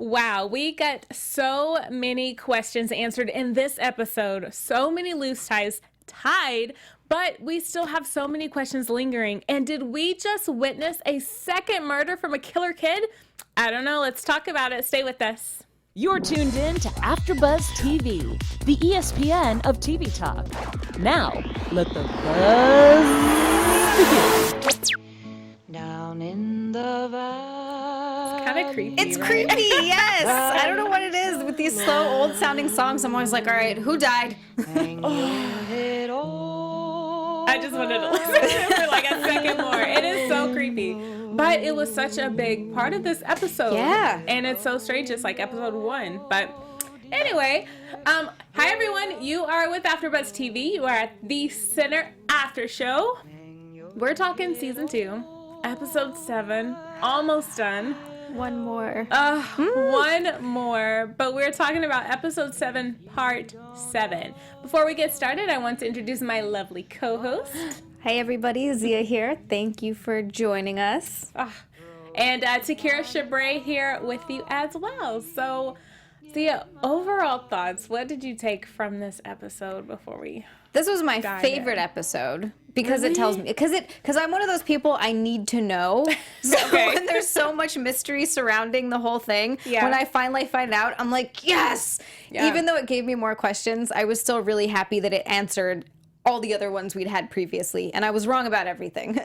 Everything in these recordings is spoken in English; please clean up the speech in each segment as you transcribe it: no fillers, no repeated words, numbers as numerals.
Wow, we got so many questions answered in this episode. So many loose ties tied, but we still have so many questions lingering. And did we just witness a second murder from a killer kid? I don't know. Let's talk about it. Stay with us. You're tuned in to AfterBuzz TV, the ESPN of TV talk. Now, let the buzz begin. Down in the valley. Kind of creepy. It's right? creepy, yes. I don't know what it is with these slow, old-sounding songs. I'm always like, all right, who died? Hang your head on. I just wanted to listen to it for like a second more. It is so creepy. But it was such a big part of this episode. Yeah. And it's so strange. It's like episode 1. But anyway, hi everyone. You are with AfterBuzz TV. You are at the Center After Show. We're talking season 2, episode 7. Almost done. One more. One more, but we're talking about episode 7, part 7. Before we get started, I want to introduce my lovely co-host. Hi, everybody. Zia here. Thank you for joining us. And Takira Shabrae here with you as well. So, Zia, overall thoughts, what did you take from this episode before we... This was my Dive favorite in. episode because it tells me, because I'm one of those people I need to know. So Okay. when there's so much mystery surrounding the whole thing, Yeah. when I finally find out, I'm like, yes! Yeah. Even though it gave me more questions, I was still really happy that it answered all the other ones we'd had previously, and I was wrong about everything.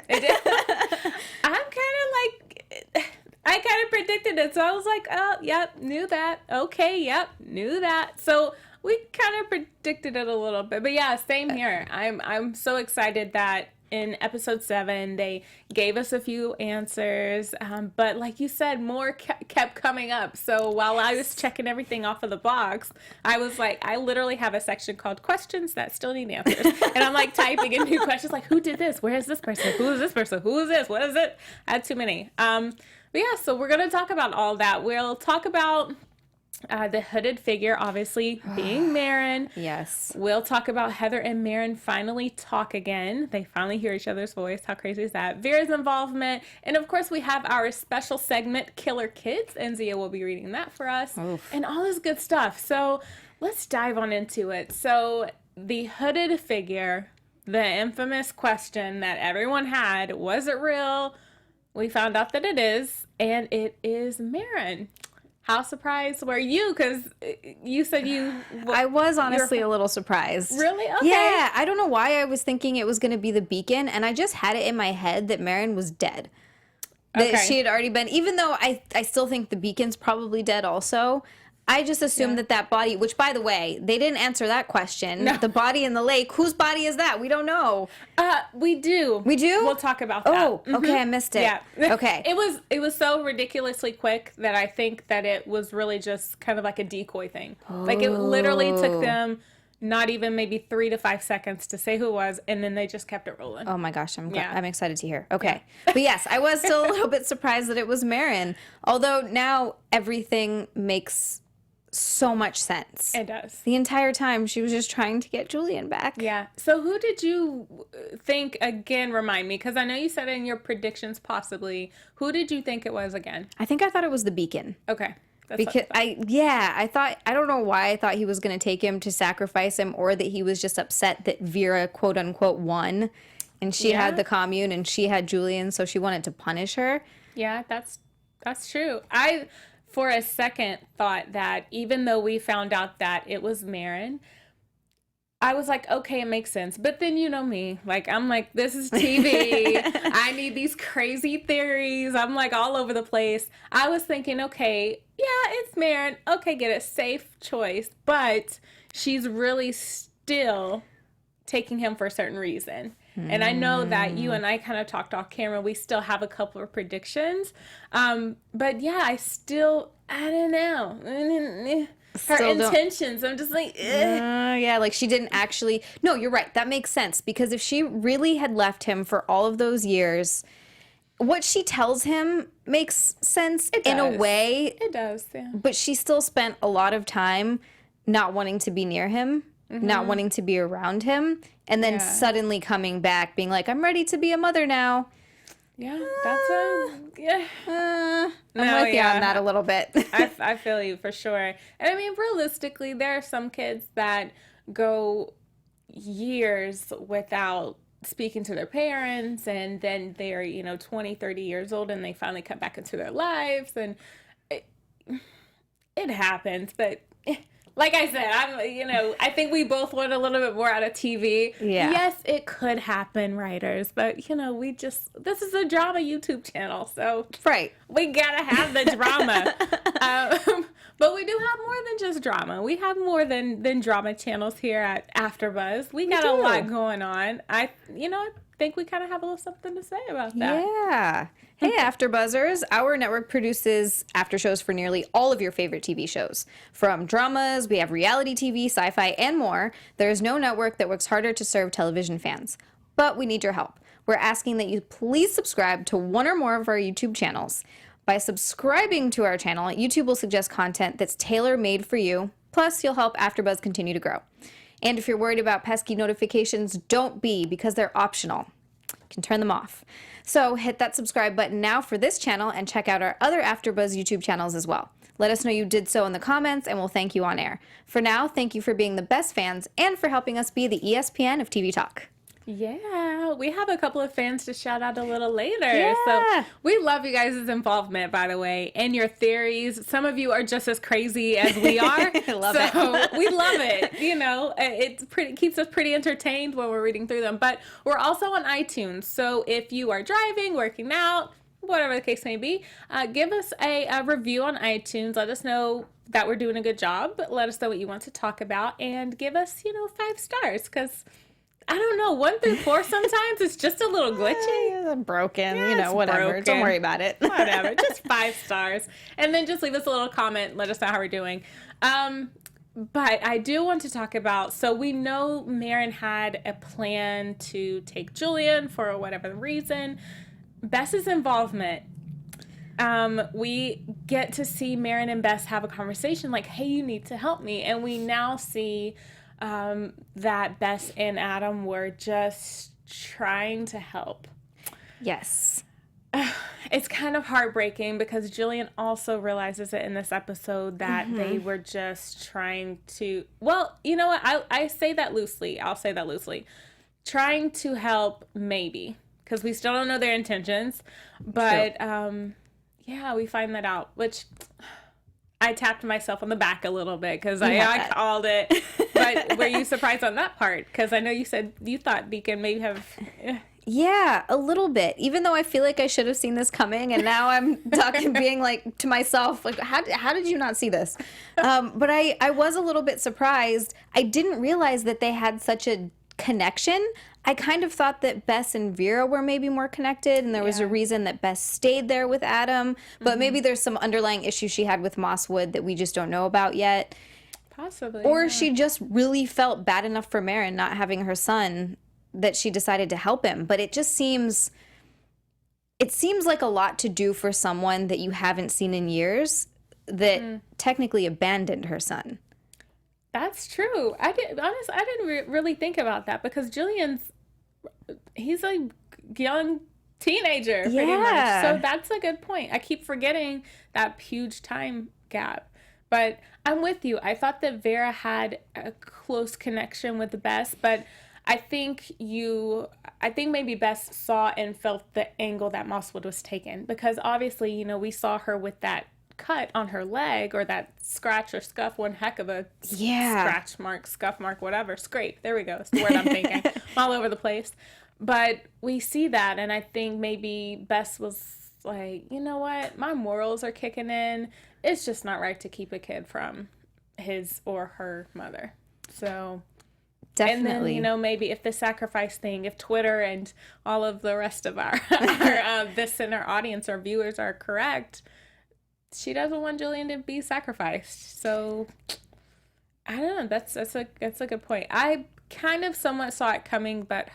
I kind of predicted it, so I was like, oh, yep, knew that. Okay, yep, knew that. So we kind of predicted it a little bit, but yeah, same here. I'm so excited that in episode 7 they gave us a few answers, but like you said, more kept coming up. So while I was checking everything off of the box, I was like, I literally have a section called questions that still need answers, and I'm like typing in new questions like, who did this? Where is this person? Who is this person? Who is this? What is it? I had too many. But yeah, so we're going to talk about all that. We'll talk about the hooded figure, obviously, being Marin. Yes. We'll talk about Heather and Marin finally talk again. They finally hear each other's voice. How crazy is that? Vera's involvement. And, of course, we have our special segment, Killer Kids. And Zia will be reading that for us. Oof. And all this good stuff. So let's dive on into it. So the hooded figure, the infamous question that everyone had, was it real? We found out that it is, and it is Marin. How surprised were you? Because you said you... I was honestly a little surprised. Really? Okay. Yeah, I don't know why I was thinking it was going to be the beacon, and I just had it in my head that Marin was dead. That Okay. she had already been, even though I still think the beacon's probably dead also. I just assumed that body, which by the way, they didn't answer that question. No. The body in the lake, whose body is that? We don't know. We do. We do? We'll talk about that. Oh, okay, I missed it. Yeah. Okay. It was so ridiculously quick that I think that it was really just kind of like a decoy thing. Like it literally took them not even maybe 3 to 5 seconds to say who it was, and then they just kept it rolling. Oh my gosh, Yeah. I'm excited to hear. Okay. But yes, I was still a little bit surprised that it was Marin. Although now everything makes so much sense. It does. The entire time she was just trying to get Julian back. Yeah. So who did you think, again, remind me, because I know you said in your predictions possibly, who did you think it was again? I think I thought it was the beacon. Okay. That's Because what I I thought, I don't know why I thought he was going to take him to sacrifice him, or that he was just upset that Vera quote unquote won and she had the commune and she had Julian, so she wanted to punish her. Yeah, that's true. I, for a second, thought that even though we found out that it was Marin, I was like, okay, it makes sense. But then you know me, like, I'm like, this is TV. I need these crazy theories. I'm like all over the place. I was thinking, okay, yeah, it's Marin. Okay, get it. Safe choice. But she's really still taking him for a certain reason. And I know that you and I kind of talked off camera. We still have a couple of predictions. But yeah, I don't know. Her Still don't- intentions. I'm just like, Yeah, like she didn't actually. No, you're right. That makes sense, because if she really had left him for all of those years, what she tells him makes sense in a does. way, It does, yeah. but she still spent a lot of time not wanting to be near him, not wanting to be around him, and then suddenly coming back being like, I'm ready to be a mother now. Yeah, that's yeah. I'm No, with you yeah. on that a little bit. I feel you for sure. And I mean, realistically, there are some kids that go years without speaking to their parents, and then they're, 20, 30 years old, and they finally come back into their lives, and it happens. But like I said, I think we both want a little bit more out of TV. Yeah. Yes, it could happen, writers, but this is a drama YouTube channel, so Right. we gotta have the drama. But we do have more than just drama. We have more than drama channels here at AfterBuzz. We got a lot going on. I think we kind of have a little something to say about that. Yeah. Hey, AfterBuzzers. Our network produces after shows for nearly all of your favorite TV shows. From dramas, we have reality TV, sci-fi, and more. There is no network that works harder to serve television fans. But we need your help. We're asking that you please subscribe to one or more of our YouTube channels. By subscribing to our channel, YouTube will suggest content that's tailor-made for you. Plus, you'll help AfterBuzz continue to grow. And if you're worried about pesky notifications, don't be, because they're optional. You can turn them off. So hit that subscribe button now for this channel and check out our other AfterBuzz YouTube channels as well. Let us know you did so in the comments and we'll thank you on air. For now, thank you for being the best fans and for helping us be the ESPN of TV talk. Yeah, we have a couple of fans to shout out a little later. Yeah. So we love you guys' involvement, by the way, and your theories. Some of you are just as crazy as we are. I love it. We love it. It keeps us pretty entertained when we're reading through them. But we're also on iTunes. So if you are driving, working out, whatever the case may be, give us a review on iTunes. Let us know that we're doing a good job. Let us know what you want to talk about and give us, 5 stars, because I don't know, 1 through 4 sometimes it's just a little glitchy. Broken, it's whatever. broken. Don't worry about it. Whatever, just 5 stars. And then just leave us a little comment, let us know how we're doing. But I do want to talk about, so we know Marin had a plan to take Julian for whatever reason. Bess's involvement. We get to see Marin and Bess have a conversation like, hey, you need to help me. And we now see that Bess and Adam were just trying to help. Yes. It's kind of heartbreaking because Julian also realizes it in this episode that they were just trying to, well, you know what? I say that loosely. I'll say that loosely. Trying to help, maybe, because we still don't know their intentions. But, yeah, we find that out, which I tapped myself on the back a little bit because I called it. But were you surprised on that part? Because I know you said you thought Deacon may have... Yeah, a little bit. Even though I feel like I should have seen this coming, and now I'm being like to myself, like, how did you not see this? But I was a little bit surprised. I didn't realize that they had such a connection. I kind of thought that Bess and Vera were maybe more connected, and there was a reason that Bess stayed there with Adam. But maybe there's some underlying issue she had with Mosswood that we just don't know about yet. Possibly. Or she just really felt bad enough for Marin not having her son that she decided to help him. But it seems like a lot to do for someone that you haven't seen in years that technically abandoned her son. That's true. I didn't really think about that because he's a young teenager pretty much. So that's a good point. I keep forgetting that huge time gap. But I'm with you. I thought that Vera had a close connection with Bess, but I think maybe Bess saw and felt the angle that Mosswood was taken, because obviously, we saw her with that cut on her leg, or that scratch or scuff, one heck of a scratch mark, scuff mark, whatever, scrape. There we go. That's the word I'm thinking. I'm all over the place. But we see that, and I think maybe Bess was like, you know what? My morals are kicking in. It's just not right to keep a kid from his or her mother. So definitely. And then, maybe if the sacrifice thing, if Twitter and all of the rest of our this and our audience, our viewers are correct, she doesn't want Julian to be sacrificed. So I don't know. That's a good point. I kind of somewhat saw it coming, but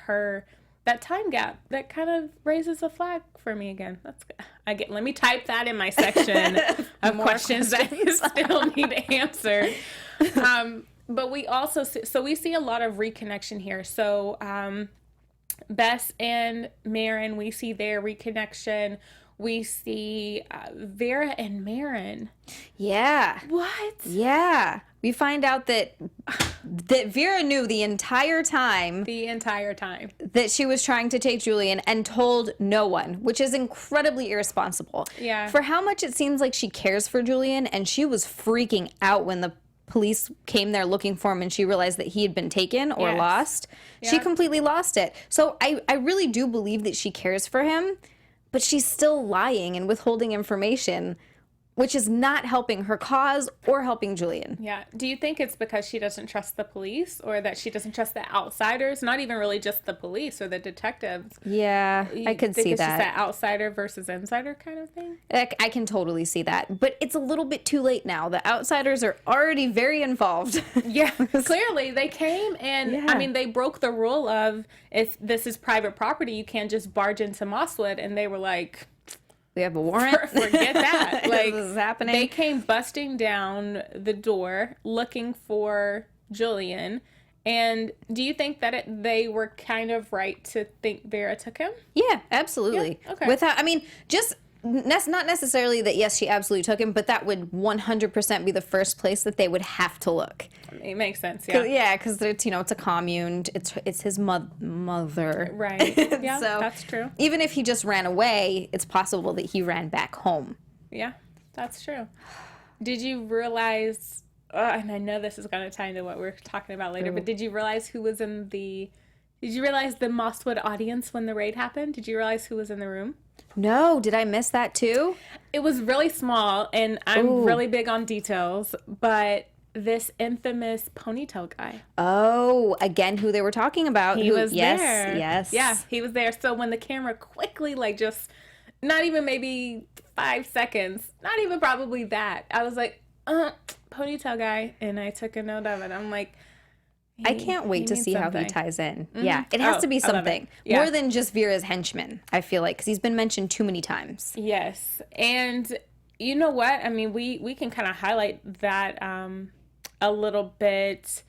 that time gap, that kind of raises a flag for me again. That's good. Let me type that in my section of questions that still need answered. But we also see a lot of reconnection here. So Bess and Marin, we see their reconnection. We see Vera and Marin. Yeah. What? Yeah. We find out that Vera knew the entire time The entire time. that she was trying to take Julian and told no one, which is incredibly irresponsible. Yeah. For how much it seems like she cares for Julian, and she was freaking out when the police came there looking for him and she realized that he had been taken or Yes. lost. She Yeah. completely lost it. So I really do believe that she cares for him, but she's still lying and withholding information, which is not helping her cause or helping Julian. Yeah. Do you think it's because she doesn't trust the police, or that she doesn't trust the outsiders? Not even really just the police or the detectives. Yeah, I could Think see it's just that. that outsider versus insider kind of thing? I can totally see that. But it's a little bit too late now. The outsiders are already very involved. Yeah, clearly they came and Yeah. I mean they broke the rule of, if this is private property, you can't just barge into Mosswood, and they were like, We have a warrant. forget that. Like, This is happening. they came busting down the door looking for Julian. And do you think that they were kind of right to think Vera took him? Yeah, absolutely. Yeah, okay. Without, I mean, just not necessarily that, yes, she absolutely took him, but that would 100% be the first place that they would have to look. It makes sense, yeah. Yeah, because it's, it's a commune. It's his mother. Right. Yeah, So that's true. even if he just ran away, it's possible that he ran back home. Yeah, that's true. Did you realize, and I know this is going to tie into what we're talking about later, but did you realize who was in the, did you realize the Mosswood audience when the raid happened? Did you realize who was in the room? No, did I miss that too? It was really small, and I'm Ooh. really big on details, but this infamous ponytail guy. Oh, again, who they were talking about. He was there. Yes. Yeah, he was there. So when the camera quickly, like, just not even maybe 5 seconds, not even probably that, I was like, ponytail guy, and I took a note of it. I'm like, I can't wait to means see how he something. ties in. Yeah, it has Oh, to be I love it. something Yeah. more than just Vera's henchman, I feel like, because he's been mentioned too many times. Yes, and you know what? I mean, we can kind of highlight that a little bit.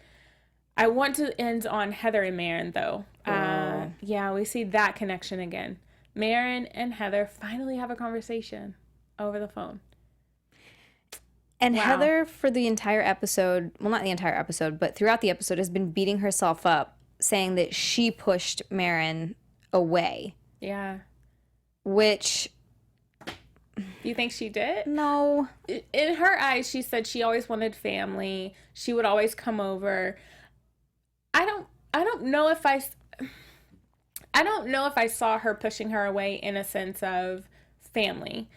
I want to end on Heather and Marin, though. Yeah, we see that connection again. Marin and Heather finally have a conversation over the phone. And Wow. Heather, for the entire episode, well, not the entire episode, but throughout the episode, has been beating herself up, saying that she pushed Marin away, Yeah. which, You think she did? no. In her eyes, she said she always wanted family. She would always come over. I don't know if I saw her pushing her away in a sense of family.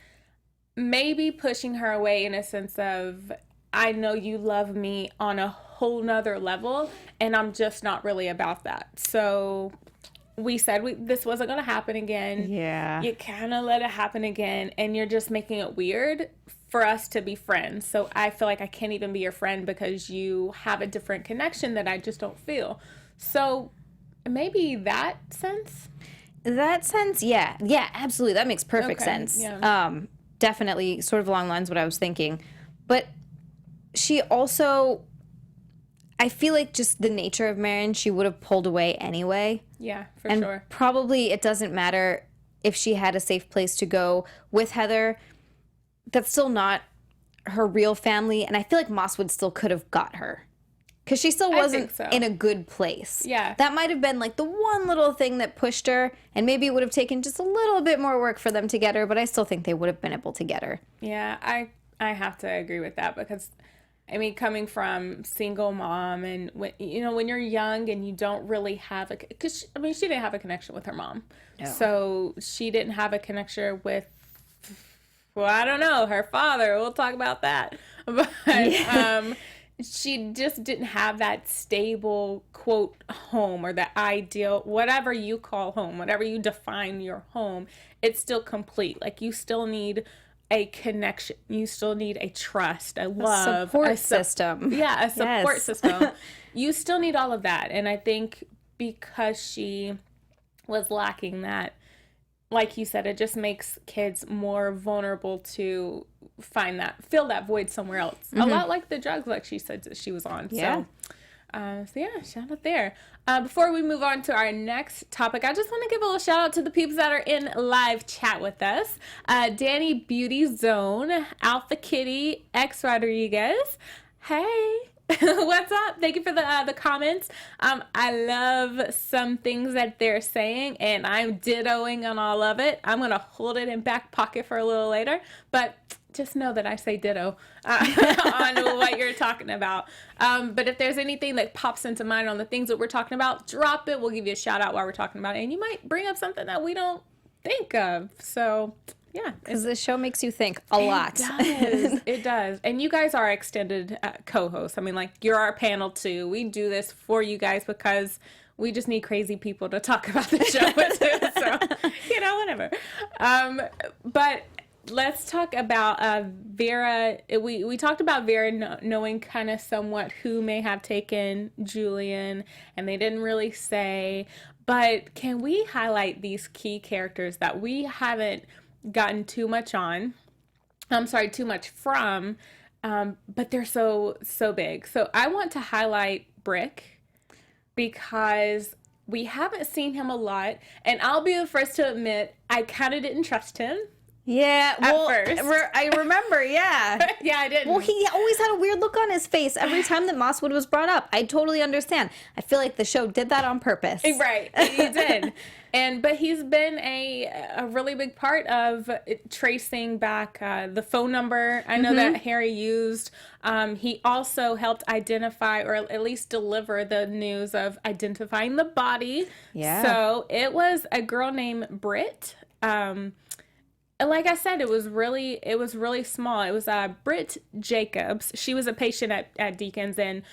Maybe pushing her away in a sense of, I know you love me on a whole nother level, and I'm just not really about that. So we said this wasn't going to happen again. Yeah. You kind of let it happen again, and you're just making it weird for us to be friends. So I feel like I can't even be your friend because you have a different connection that I just don't feel. So maybe that sense. That sense, yeah. Yeah, absolutely. That makes perfect Okay, sense. yeah. Definitely sort of along the lines of what I was thinking. But she also, I feel like just the nature of Marin, she would have pulled away anyway. Yeah, for And sure. probably it doesn't matter if she had a safe place to go with Heather. That's still not her real family. And I feel like Mosswood still could have got her. Because she still wasn't think so. in a good place. Yeah. That might have been like the one little thing that pushed her. And maybe it would have taken just a little bit more work for them to get her. But I still think they would have been able to get her. Yeah, I have to agree with that because, I mean, coming from single mom and when you're young and you don't really have because she didn't have a connection with her mom, so she didn't have a connection with, well, I don't know, her father. We'll talk about that, but she just didn't have that stable quote home or the ideal, whatever you call home, whatever you define your home. It's still complete. Like you still need a connection. You still need a trust, a love, Support system. Yeah, a support Yes. system. You still need all of that. And I think because she was lacking that, like you said, it just makes kids more vulnerable to fill that void somewhere else. A lot like the drugs, like she said that she was on. Yeah. So yeah, shout out there. Before we move on to our next topic, I just want to give a little shout out to the people that are in live chat with us. Danny Beauty Zone, Alpha Kitty, X Rodriguez. Hey. What's up? Thank you for the comments. I love some things that they're saying, and I'm dittoing on all of it. I'm gonna hold it in back pocket for a little later, but just know that I say ditto on what you're talking about. But if there's anything that pops into mind on the things that we're talking about, drop it. We'll give you a shout out while we're talking about it, and you might bring up something that we don't think of. So yeah, because this show makes you think a lot. It does. And you guys are extended co-hosts. I mean, like, you're our panel too. We do this for you guys because we just need crazy people to talk about the show with too. So, whatever. But let's talk about Vera. We talked about Vera knowing kind of somewhat who may have taken Julian, and they didn't really say. But can we highlight these key characters that we haven't gotten too much from, but they're so big. So I want to highlight Brick because we haven't seen him a lot, and I'll be the first to admit I kind of didn't trust him. Yeah, well, first. I remember, yeah. Yeah, I didn't. Well, he always had a weird look on his face every time that Mosswood was brought up. I totally understand. I feel like the show did that on purpose. Right, he did. But he's been a really big part of tracing back the phone number I know that Harry used. He also helped identify, or at least deliver, the news of identifying the body. Yeah. So it was a girl named Britt. Like I said, it was really small. It was Britt Jacobs. She was a patient at Deacon's, and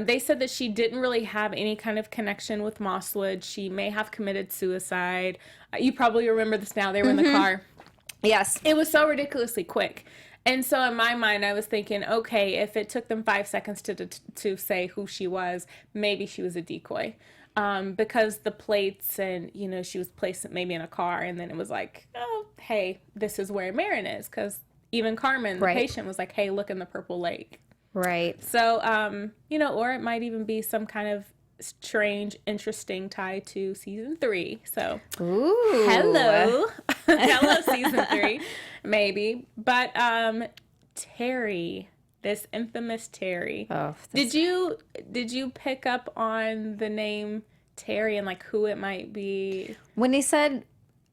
they said that she didn't really have any kind of connection with Mosswood. She may have committed suicide. You probably remember this now. They were in the car. Yes. It was so ridiculously quick. And so in my mind, I was thinking, okay, if it took them 5 seconds to say who she was, maybe she was a decoy. Because the plates and, she was placed maybe in a car, and then it was like, oh, hey, this is where Marin is. Because even Carmen, the patient, was like, hey, look in the purple lake. Right. So, or it might even be some kind of strange, interesting tie to season 3. So, ooh. Hello. Hello, season 3, maybe. But Terry, this infamous Terry. Oh, did you pick up on the name Terry and like who it might be? When they said,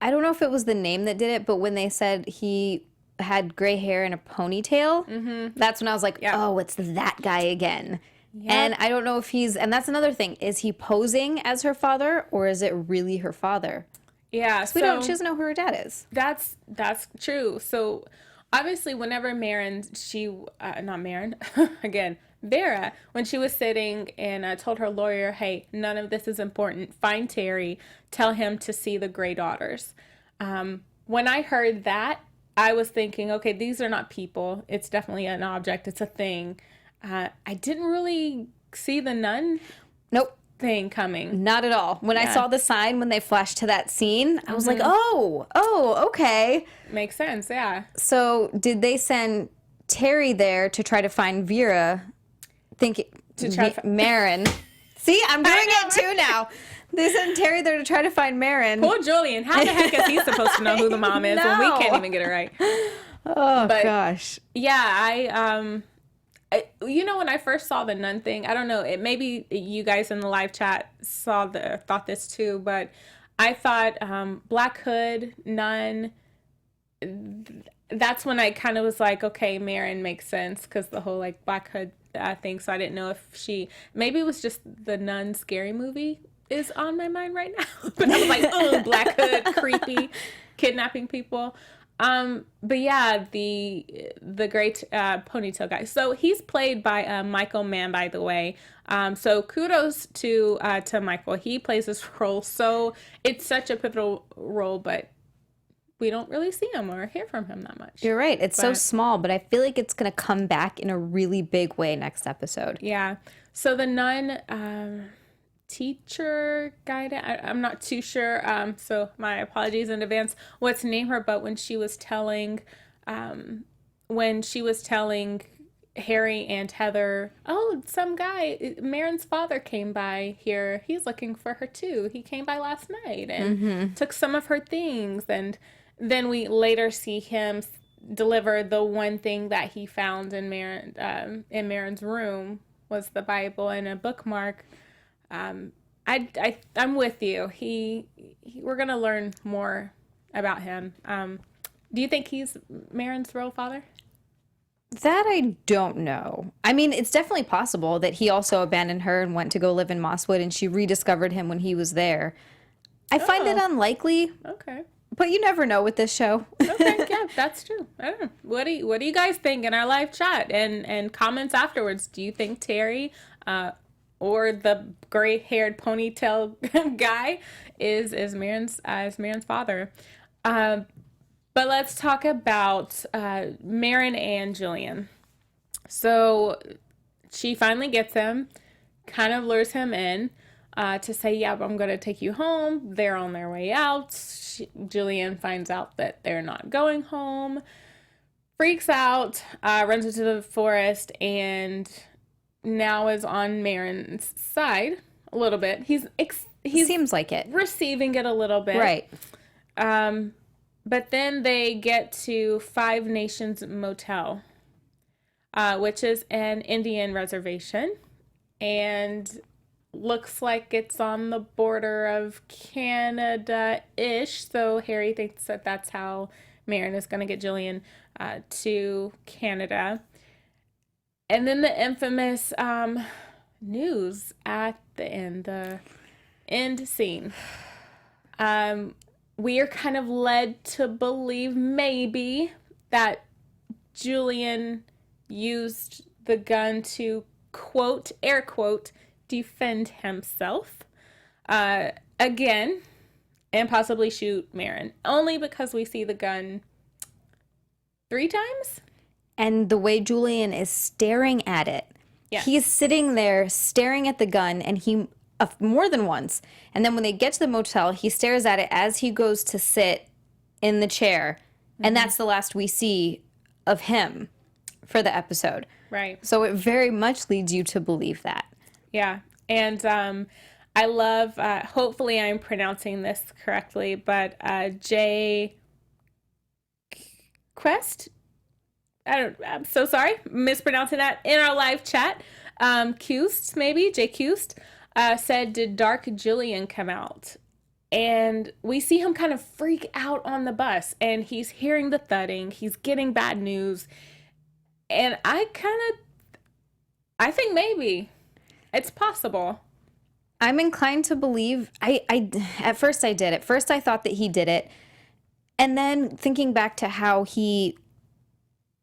I don't know if it was the name that did it, but when they said he had gray hair and a ponytail, that's when I was like, oh, it's that guy again. Yep. And I don't know if and that's another thing. Is he posing as her father, or is it really her father? Yeah. So she doesn't know who her dad is. That's true. So obviously whenever not Marin, again, Vera, when she was sitting and told her lawyer, hey, none of this is important. Find Terry. Tell him to see the Grey Daughters. When I heard that, I was thinking, okay, these are not people. It's definitely an object. It's a thing. I didn't really see the nun thing coming. Not at all. When I saw the sign, when they flashed to that scene, I was like, oh, okay. Makes sense, yeah. So did they send Terry there to try to find Vera? Marin. See, I'm doing it too now. They sent Terry there to try to find Marin. Poor Julian. How the heck is he supposed to know who the mom is when we can't even get it right? Oh, gosh. Yeah, when I first saw the nun thing, I don't know, maybe you guys in the live chat thought this too, but I thought Black Hood, nun, that's when I kind of was like, okay, Marin makes sense, because the whole like Black Hood thing, so I didn't know if maybe it was just the Nun scary movie is on my mind right now. But I was like, oh, Black Hood, creepy, kidnapping people. But yeah, the great ponytail guy. So he's played by Michael Mann, by the way. So kudos to Michael. He plays this role. So it's such a pivotal role, but we don't really see him or hear from him that much. You're right. It's so small, but I feel like it's going to come back in a really big way next episode. Yeah. So the nun teacher guide, I'm not too sure. So my apologies in advance what to name her, but when she was telling Harry and Heather, oh, some guy, Marin's father came by here. He's looking for her too. He came by last night and took some of her things. And then we later see him deliver the one thing that he found in Marin's room was the Bible and a bookmark. I'm with you. We're gonna learn more about him. Do you think he's Marin's real father? That I don't know. I mean, it's definitely possible that he also abandoned her and went to go live in Mosswood, and she rediscovered him when he was there. I find it unlikely. Okay. But you never know with this show. Okay, yeah, that's true. I don't know. What do you guys think in our live chat and comments afterwards? Do you think Terry or the gray-haired ponytail guy is Marin's father? But let's talk about Marin and Jillian. So she finally gets him, kind of lures him in to say, yeah, I'm going to take you home. They're on their way out. Julian finds out that they're not going home, freaks out, runs into the forest, and now is on Marin's side a little bit. He seems like it. Receiving it a little bit. Right. But then they get to Five Nations Motel, which is an Indian reservation, and looks like it's on the border of Canada-ish. So Harry thinks that that's how Marin is going to get Jillian to Canada. And then the infamous news at the end, the end scene. We are kind of led to believe maybe that Julian used the gun to, quote, air quote, defend himself again and possibly shoot Marin. Only because we see the gun 3 times? And the way Julian is staring at it. Yes. He's sitting there staring at the gun, and he more than once. And then when they get to the motel, he stares at it as he goes to sit in the chair. And that's the last we see of him for the episode. Right. So it very much leads you to believe that. Yeah. And I love, hopefully I'm pronouncing this correctly, but Jay Quest? I'm so sorry, mispronouncing that in our live chat. Cust, maybe, Jay Cust. Said, did Dark Julian come out? And we see him kind of freak out on the bus, and he's hearing the thudding. He's getting bad news. And I think maybe it's possible. I'm inclined to believe, at first I did. At first I thought that he did it. And then thinking back to how he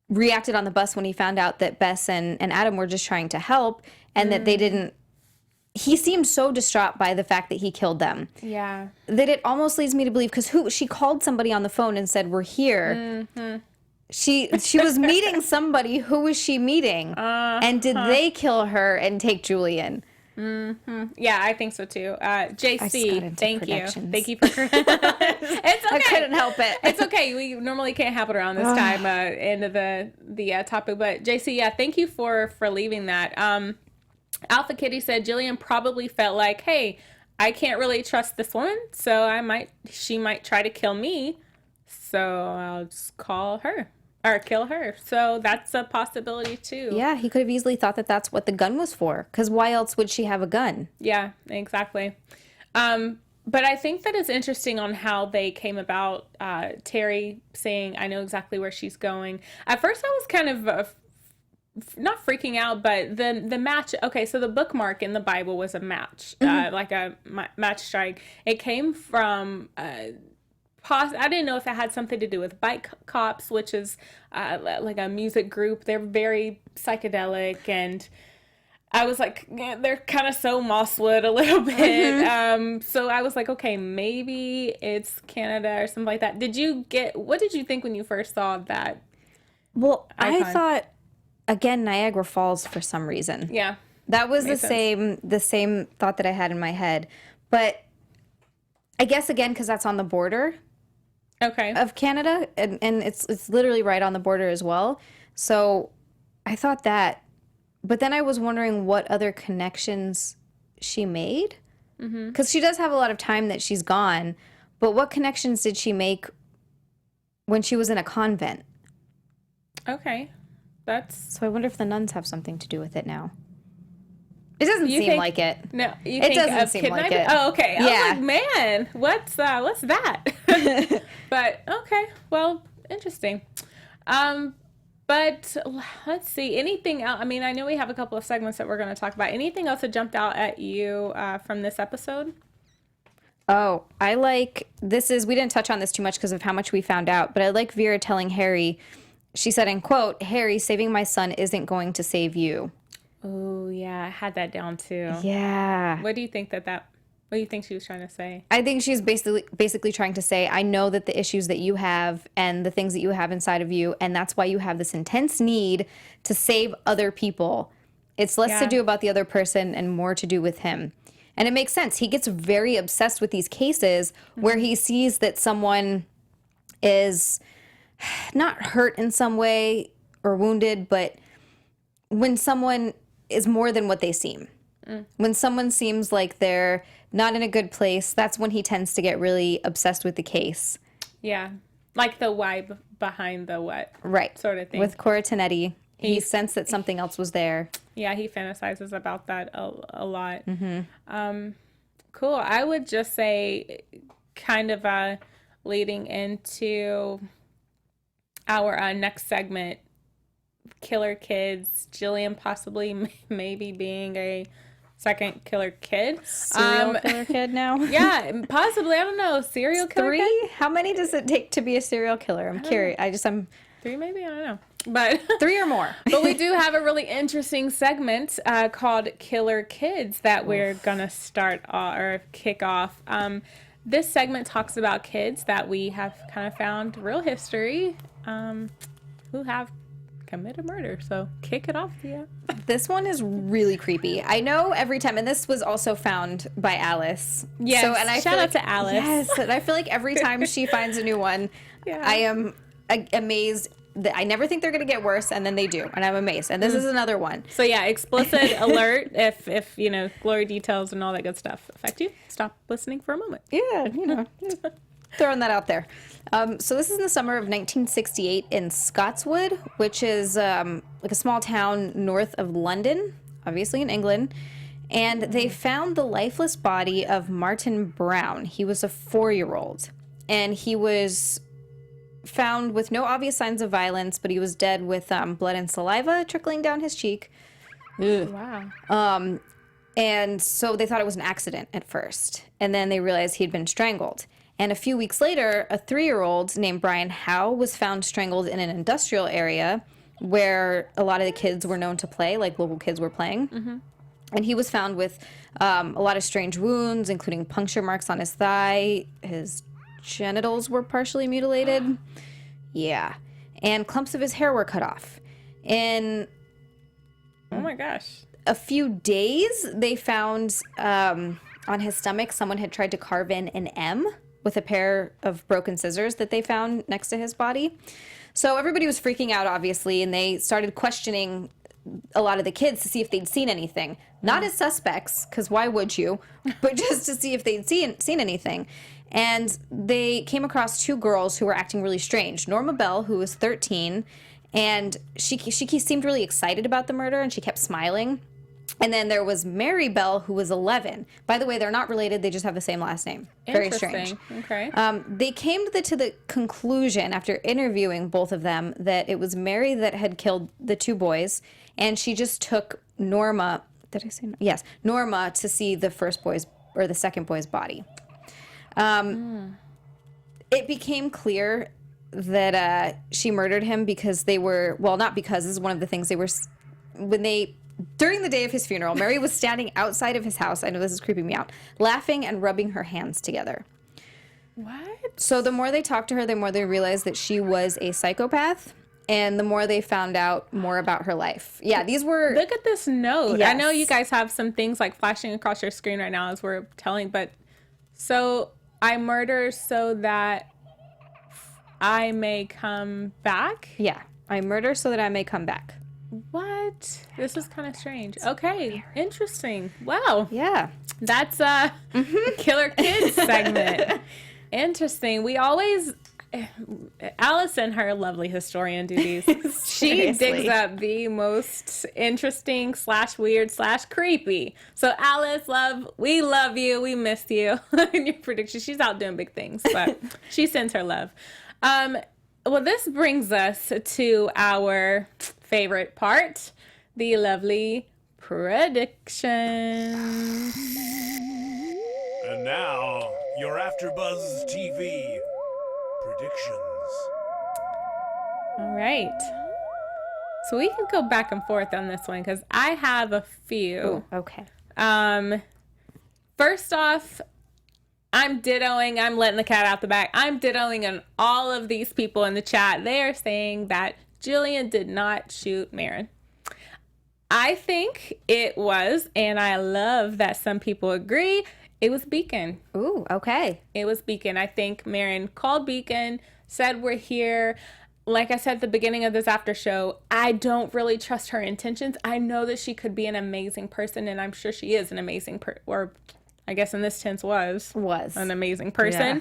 reacted on the bus when he found out that Bess and Adam were just trying to help, and that they didn't. He seemed so distraught by the fact that he killed them. Yeah. That it almost leads me to believe, because she called somebody on the phone and said, we're here. Mm-hmm. She was meeting somebody. Who was she meeting? And did they kill her and take Julian? Mm-hmm. Yeah, I think so too. JC, thank you. Thank you for it's okay. I couldn't help it. It's okay. We normally can't have it around this time, end of the topic. But JC, yeah, thank you for leaving that. Alpha Kitty said Jillian probably felt like, hey, I can't really trust this woman, so she might try to kill me, so I'll just call her or kill her. So that's a possibility too. Yeah, he could have easily thought that that's what the gun was for, because why else would she have a gun? Yeah, exactly. But I think that it's interesting on how they came about, Terry saying, I know exactly where she's going. At first I was kind of not freaking out, but the match. Okay, so the bookmark in the Bible was a match, like a match strike. It came from. I didn't know if it had something to do with Bike Cops, which is like a music group. They're very psychedelic, and I was like, yeah, they're kind of so Mosswood a little bit. So I was like, okay, maybe it's Canada or something like that. What did you think when you first saw that? Well, icon? I thought, again, Niagara Falls for some reason. Yeah. That was the same thought that I had in my head. But I guess, again, because that's on the border of Canada, and it's literally right on the border as well. So I thought that, but then I was wondering what other connections she made. Because she does have a lot of time that she's gone, but what connections did she make when she was in a convent? Okay. That's... So I wonder if the nuns have something to do with it now. It doesn't You seem think- like it. No, you It think doesn't of seem kidnapping? like it. Oh, okay. I Yeah. was like, man, what's that? But okay, well, interesting. But let's see. Anything else? I mean, I know we have a couple of segments that we're going to talk about. Anything else that jumped out at you from this episode? Oh, I like, we didn't touch on this too much because of how much we found out, but I like Vera telling Harry, she said in quote, "Harry, saving my son isn't going to save you." Oh, yeah, I had that down too. Yeah. What do you think what do you think she was trying to say? I think she's basically trying to say, I know that the issues that you have and the things that you have inside of you, and that's why you have this intense need to save other people. It's less to do about the other person and more to do with him. And it makes sense. He gets very obsessed with these cases where he sees that someone is not hurt in some way or wounded, but when someone is more than what they seem. When someone seems like they're not in a good place, that's when he tends to get really obsessed with the case. Yeah, like the why behind the what. Right. Sort of thing. With Cora Tenetti, he sensed that something else was there. Yeah, he fantasizes about that a lot. Cool. I would just say, kind of leading into our next segment, killer kids, Jillian possibly maybe being a second killer kid. Serial killer kid now? Yeah, possibly. I don't know. Serial killer kid? 3? How many does it take to be a serial killer? I'm curious. I'm 3 maybe? I don't know. But 3 or more. But we do have a really interesting segment called Killer Kids that we're going to start or kick off. This segment talks about kids that we have kind of found real history who have committed murder. So kick it off, Tia. This one is really creepy. I know every time, and this was also found by Alice. Yes, So, and I shout feel out like, to Alice. Yes, and I feel like every time she finds a new one, Yeah. I am amazed. I never think they're going to get worse, and then they do, and I'm amazed. And this is another one. So yeah, explicit alert if you know, glory details and all that good stuff affect you, stop listening for a moment. Yeah, just throwing that out there. So this is in the summer of 1968 in Scotswood, which is like a small town north of London, obviously in England. And they found the lifeless body of Martin Brown. He was a 4-year-old, and he was found with no obvious signs of violence, but he was dead with blood and saliva trickling down his cheek. Wow. And so they thought it was an accident at first. And then they realized he'd been strangled. And a few weeks later, a 3-year-old named Brian Howe was found strangled in an industrial area where a lot of the kids were known to play, like local kids were playing. And he was found with a lot of strange wounds, including puncture marks on his thigh. His genitals were partially mutilated. Yeah. And clumps of his hair were cut off. In Oh my gosh. a few days, they found on his stomach, someone had tried to carve in an M with a pair of broken scissors that they found next to his body. So everybody was freaking out, obviously, and they started questioning a lot of the kids to see if they'd seen anything. Not as suspects, because why would you? But just to see if they'd seen anything. And they came across 2 girls who were acting really strange. Norma Bell, who was 13, and she seemed really excited about the murder, and she kept smiling. And then there was Mary Bell, who was 11. By the way, they're not related. They just have the same last name. Very strange. Okay. They came to the conclusion, after interviewing both of them, that it was Mary that had killed the 2 boys, and she just took Norma. Did I say no? Yes, Norma to see the first boy's or the second boy's body. It became clear that she murdered him because they were, well, not because, this is one of the things they were, during the day of his funeral, Mary was standing outside of his house, I know this is creeping me out, laughing and rubbing her hands together. What? So the more they talked to her, the more they realized that she was a psychopath, and the more they found out more about her life. Yeah, these were... Look at this note. Yes. I know you guys have some things like flashing across your screen right now as we're telling, but so I murder so that I may come back? Yeah, I murder so that I may come back. What? This is kind of strange. Okay, interesting. Wow. Yeah. That's Killer Kids segment. Interesting. We always Alice and her lovely historian duties. She digs up the most interesting / weird / creepy. So Alice, love, we love you. We missed you in your prediction. She's out doing big things, but she sends her love. Well, this brings us to our favorite part, the lovely predictions. And now, your AfterBuzz TV predictions. All right. So we can go back and forth on this one because I have a few. Ooh, okay. First off, I'm dittoing. I'm letting the cat out the bag. I'm dittoing on all of these people in the chat. They are saying that Julian did not shoot Marin. I think it was, and I love that some people agree, it was Beacon. Ooh, okay. It was Beacon. I think Marin called Beacon, said we're here. Like I said at the beginning of this after show, I don't really trust her intentions. I know that she could be an amazing person, and I'm sure she is an amazing or I guess in this tense was an amazing person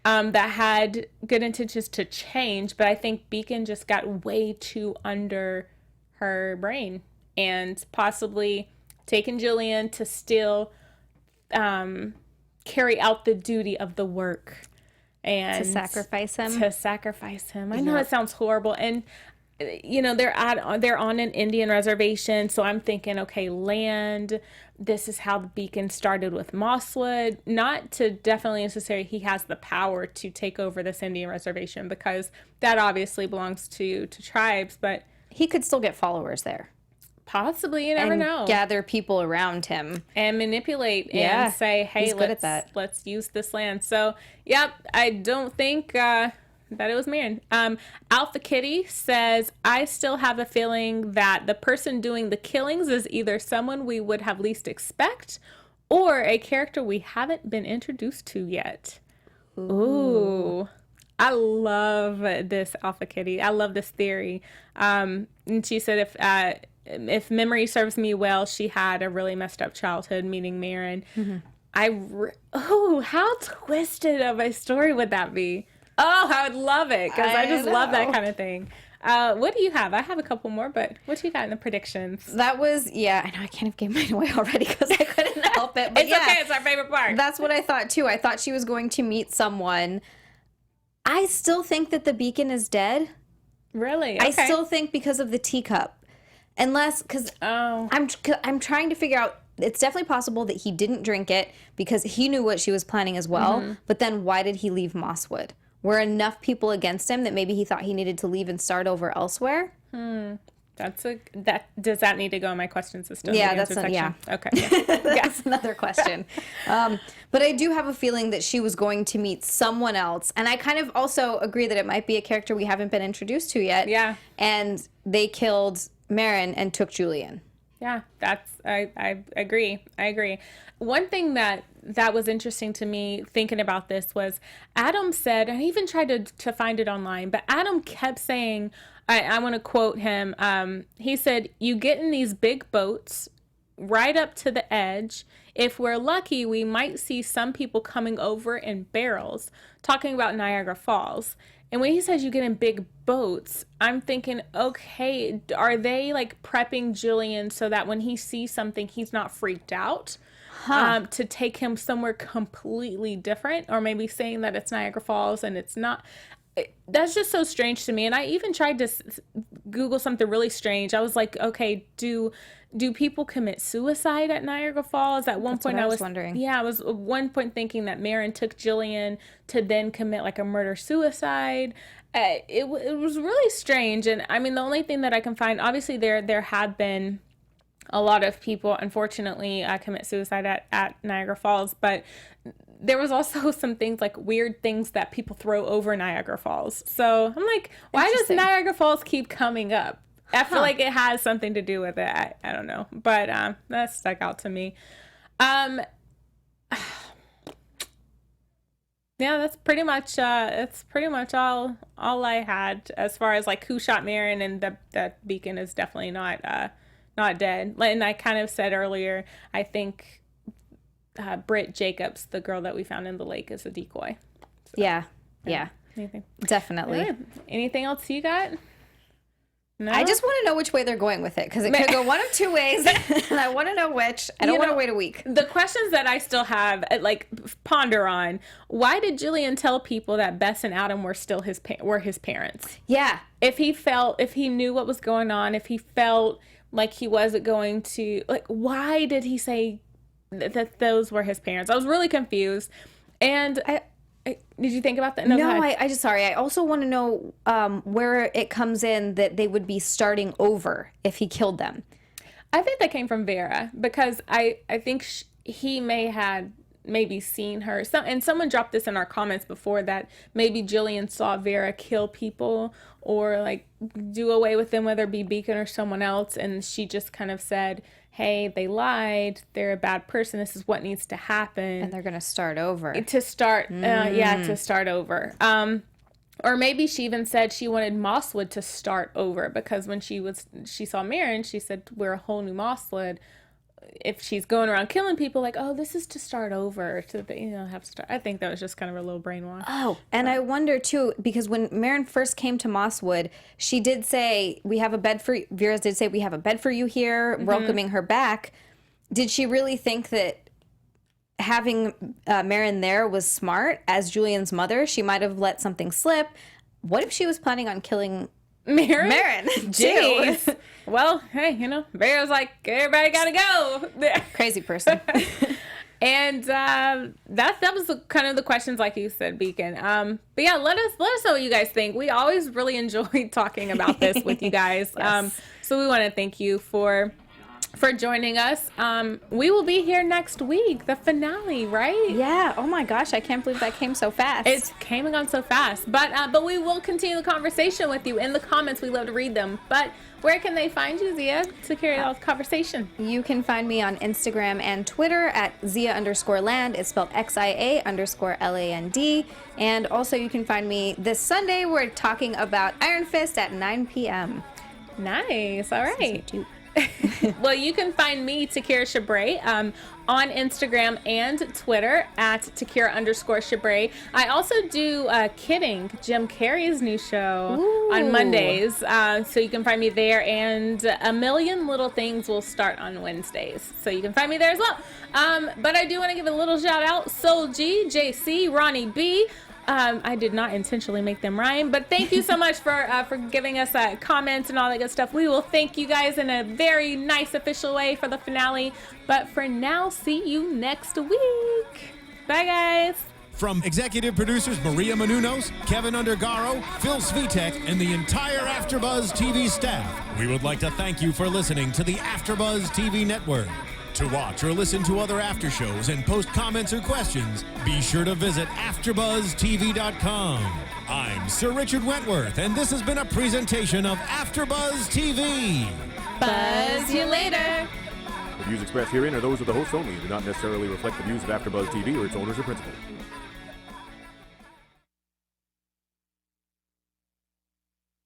that had good intentions to change. But I think Beacon just got way too under her brain and possibly taken Julian to still carry out the duty of the work and To sacrifice him. I know it sounds horrible. And you know, they're on an Indian reservation, so I'm thinking, okay, land. This is how the Beacon started with Mosswood. Not to definitely necessarily he has the power to take over this Indian reservation because that obviously belongs to tribes, but He could still get followers there. possibly, you never and know. gather people around him. And manipulate Yeah, and say, hey, he's good at that. let's use this land. So, yep, I don't think that it was Marin. Alpha Kitty says, I still have a feeling that the person doing the killings is either someone we would have least expect or a character we haven't been introduced to yet. Ooh. I love this, Alpha Kitty. I love this theory. And she said if memory serves me well, she had a really messed up childhood, meaning Marin. Mm-hmm. How twisted of a story would that be? Oh, I would love it because I just love that kind of thing. What do you have? I have a couple more, but what do you got in the predictions? That was, I know I kind of gave mine away already because I couldn't help it. But It's okay. It's our favorite part. That's what I thought too. I thought she was going to meet someone. I still think that the Beacon is dead. Really? Okay. I still think because of the teacup. Unless, because I'm trying to figure out, it's definitely possible that he didn't drink it because he knew what she was planning as well. Mm-hmm. But then why did he leave Mosswood? Were enough people against him that maybe he thought he needed to leave and start over elsewhere? Does that need to go in my question system? Yeah, the answer section? yeah. Okay. Yeah. That's another question. But I do have a feeling that she was going to meet someone else. And I kind of also agree that it might be a character we haven't been introduced to yet. Yeah. And they killed Marin and took Julian. Yeah, I agree. I agree. One thing that was interesting to me thinking about this was Adam said, and I even tried to find it online, but Adam kept saying, I want to quote him. He said, you get in these big boats right up to the edge. If we're lucky, we might see some people coming over in barrels, talking about Niagara Falls. And when he says you get in big boats, I'm thinking, okay, are they like prepping Julian so that when he sees something, he's not freaked out? To take him somewhere completely different, or maybe saying that it's Niagara Falls and it's not. That's just so strange to me. And I even tried to Google something really strange. I was like, okay, do people commit suicide at Niagara Falls? At one point, I was wondering. Yeah, I was at one point thinking that Marin took Jillian to then commit like a murder-suicide. It was really strange. And I mean, the only thing that I can find, obviously there have been a lot of people, unfortunately, commit suicide at Niagara Falls, but there was also some things like weird things that people throw over Niagara Falls. So I'm like, why does Niagara Falls keep coming up? I feel like it has something to do with it. I don't know, but that stuck out to me. Yeah, that's pretty much all I had as far as like who shot Marin, and that beacon is definitely not dead. And I kind of said earlier, I think Britt Jacobs, the girl that we found in the lake, is a decoy. So, Yeah. Anything? Definitely. Right. Anything else you got? No? I just want to know which way they're going with it, because it could go one of two ways, and I want to know which. I don't want to wait a week. The questions that I still have, like, ponder on: why did Julian tell people that Bess and Adam were still his parents? Yeah. If he knew what was going on, if he felt like he wasn't going to, like, why did he say that those were his parents? I was really confused. And did you think about that? No, I just, sorry. I also want to know where it comes in that they would be starting over if he killed them. I think that came from Vera, because I think he maybe seen her. And someone dropped this in our comments before, that maybe Julian saw Vera kill people or like do away with them, whether it be Beacon or someone else. And she just kind of said, hey, they lied. They're a bad person. This is what needs to happen. And they're going to start over. To start over. Or maybe she even said she wanted Mosswood to start over, because when she saw Marin, she said, we're a whole new Mosswood. If she's going around killing people, like, oh, this is to start over, to have to start. I think that was just kind of a little brainwash. Oh, and I wonder too, because when Marin first came to Mosswood, she did say, Vera did say, we have a bed for you here, welcoming her back. Did she really think that having Marin there was smart? As Julian's mother, she might have let something slip. What if she was planning on killing Marin too? Jeez. Well, hey, Vera's like, everybody gotta go. Crazy person. And that was kind of the questions, like you said, Beacon. But yeah, let us know what you guys think. We always really enjoy talking about this with you guys. Yes. So we want to thank you for joining us. We will be here next week, the finale, right? Yeah. Oh my gosh, I can't believe that came so fast. It's came on so fast. But we will continue the conversation with you in the comments. We love to read them. But where can they find you, Zia, to carry on the conversation? You can find me on Instagram and Twitter at Zia_land. It's spelled XIA_LAND. And also you can find me this Sunday. We're talking about Iron Fist at 9 p.m. Nice. All right. Well, you can find me, Takira Shabrae, on Instagram and Twitter at Takira_Shabrae. I also do Kidding, Jim Carrey's new show, on Mondays. So you can find me there, and A Million Little Things will start on Wednesdays. So you can find me there as well. But I do want to give a little shout out. Soul G, JC, Ronnie B. I did not intentionally make them rhyme, but thank you so much for giving us comments and all that good stuff. We will thank you guys in a very nice official way for the finale. But for now, see you next week. Bye, guys. From executive producers Maria Menounos, Kevin Undergaro, Phil Svitek, and the entire AfterBuzz TV staff, we would like to thank you for listening to the AfterBuzz TV network. To watch or listen to other after shows and post comments or questions, be sure to visit AfterBuzzTV.com. I'm Sir Richard Wentworth, and this has been a presentation of AfterBuzz TV. Buzz you later. The views expressed herein are those of the hosts only and do not necessarily reflect the views of AfterBuzz TV or its owners or principals.